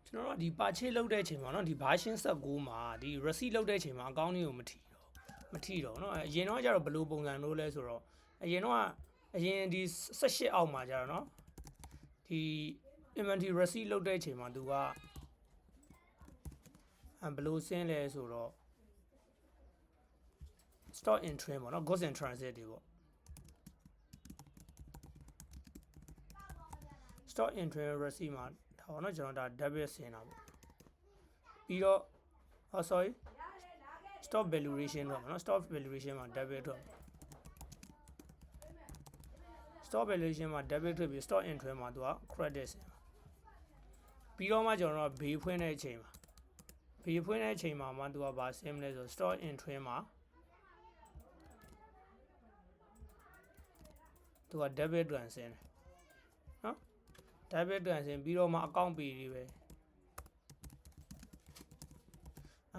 ကျွန်တော်တို့ဒီ purchase လုပ်တဲ့အချိန်မှာเนาะဒီ version 19မှာဒီ receipt လုပ်တဲ့အချိန်မှာအကောင့်လေးကိုမထီတော့เนาะအရင်တော့ကျတော့ဘယ်လိုပုံစံလို့လဲဆိုတော့အရင်ဒီ18အောက်မှာကျတော့เนาะဒီ inventory receipt လုပ်တဲ့အချိန်မှာသူကဘယ်လိုဆင်းလဲဆိုတော့ stock in trend ပေါ့เนาะ goods in transit တွေပေါ့ stock in trend receipt မှာဒါပေါ့เนาะကျွန်တော်ဒါ debit ဆင်းတာပေါ့ပြီးတော့sorry stock valuation တော့เนาะ stock valuation မှာ debit တော့ stock valuation မှာ debit ထွက်ပြီး stock in trend မှာသူက credit ဆင်းပါပြီးတော့မှကျွန်တော်တို့ဘေးဖွင့်တဲ့အချိန်မှာမှသူကဘာဆင်းမလဲဆို stock in trend မှာသူက debit တွန်ဆင်းတယ်เนาะ debit တွန်ဆင်းပြီးတော့မှ account pay တွေပဲ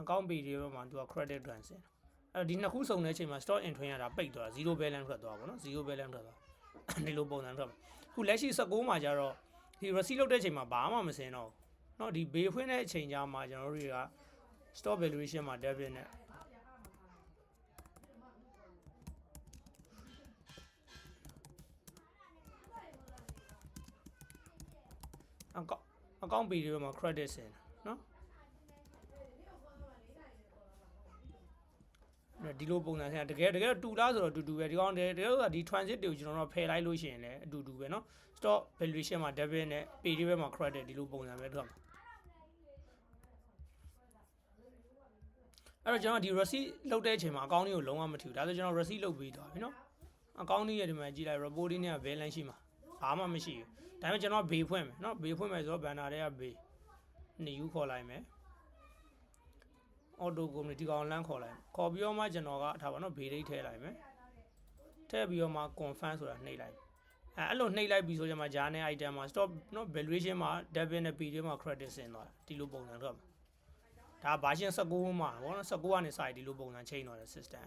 account pay တွေပဲမှာသူက credit တွန်ဆင်းတယ်အဲ့ဒီနှစ်ခုစုံတဲ့အချိန်မှာ stock in trend ရတာပိတ်သွားတာ zero balance ထွက်သွားပါတော့ zero balance ထွက်သွားဒီလိုပုံစံထွက်ခုလက်ရှိ19မှာကျတော့ဒီ receipt လုပ်တဲ့အချိန်မှာဘာမှမစင်တော့ဘူးเนาะဒီဘေးဖွင့်တဲ့အချိန်ကြမှာကျွန်တော်တို့တွေက stock valuation မှာ debit နဲ့အကောင့် pay တွေမှာ credit ဆင်းတယ်เนาะဒီလိုပုံစံဆင်းတကယ်တူလားဆိုတော့တူပဲဒီကောင်တကယ်ဆိုတာဒီ transit တွေကိုကျွန်တော်တို့ဖယ်လိုက်လို့ရှိရင်လည်းအတူပဲเนาะ stock valuation မှာ debit နဲ့ pay တွေမှာ credit ဒီလိုပုံစံပဲထွက်မှာအဲ့တော့ကျွန်တော်ဒီ receipt လုပ်တဲ့အချိန်မှာအကောင့်လေးကိုလုံးဝမထူဒါဆိုကျွန်တော် receipt လုပ်ပေးသွားပြီเนาะအကောင့်လေးရဲ့ဒီမှာကြည့်လိုက် reporting နဲ့ balance ရှိမှာဘာမှမရှိဘူးဒါပေမဲ့ကျွန်တော်ဘေးဖွင့်မယ်เนาะဘေးဖွင့်မယ်ဆိုတော့ banner တွေကဘေး new ခေါ်လိုက်မယ် auto community ကောင်လမ်းခေါ်လိုက်ခေါ်ပြီးတော့မှကျွန်တော်ကထားပါတော့ဘေးဒိတ်ထည့်လိုက်မယ်ထည့်ပြီးတော့မှ confirm ဆိုတာနှိပ်လိုက်အဲ့လိုနှိပ်လိုက်ပြီးဆိုကြမှာဂျာနယ် item မှာ stop เนาะ valuation မှာ debit နဲ့ pay မှာ credit ဆင်းသွားတယ်ဒီလိုပုံစံထွက်မှာဒါ version 19မှာဗောနော်19ကနေစပြီးဒီလိုပုံစံချိန်တော့တယ် system